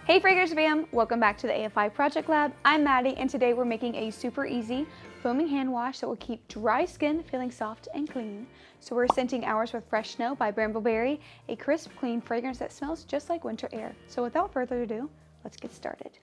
Hey Fragrance fam, welcome back to the AFI Project Lab. I'm Maddie and today we're making a super easy foaming hand wash that will keep dry skin feeling soft and clean. So we're scenting ours with Fresh Snow by Brambleberry, a crisp, clean fragrance that smells just like winter air. So without further ado, let's get started.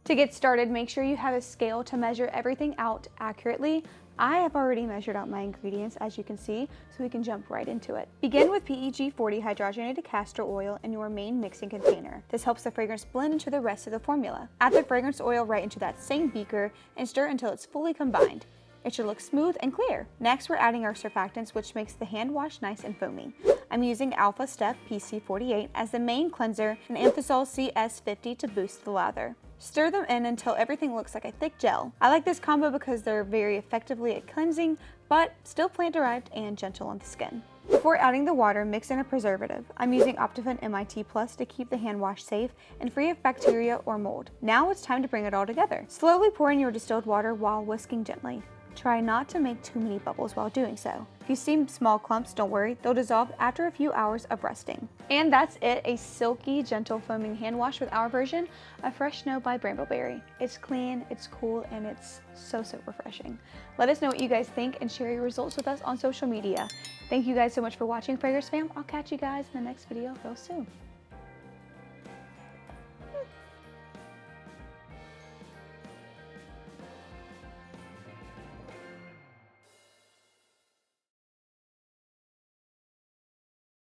To get started, make sure you have a scale to measure everything out accurately. I have already measured out my ingredients, as you can see, so we can jump right into it. Begin with PEG 40 hydrogenated castor oil in your main mixing container. This helps the fragrance blend into the rest of the formula. Add the fragrance oil right into that same beaker and stir until it's fully combined. It should look smooth and clear. Next, we're adding our surfactants, which makes the hand wash nice and foamy. I'm using Alpha Step PC48 as the main cleanser and Anthasol CS50 to boost the lather. Stir them in until everything looks like a thick gel. I like this combo because they're very effectively at cleansing, but still plant-derived and gentle on the skin. Before adding the water, mix in a preservative. I'm using Optifin MIT Plus to keep the hand wash safe and free of bacteria or mold. Now it's time to bring it all together. Slowly pour in your distilled water while whisking gently. Try not to make too many bubbles while doing so. If you see small clumps, don't worry, they'll dissolve after a few hours of resting. And that's it, a silky, gentle foaming hand wash with our version of Fresh Snow by Brambleberry. It's clean, it's cool, and it's so refreshing. Let us know what you guys think and share your results with us on social media. Thank you guys so much for watching, Fragrance fam. I'll catch you guys in the next video real soon.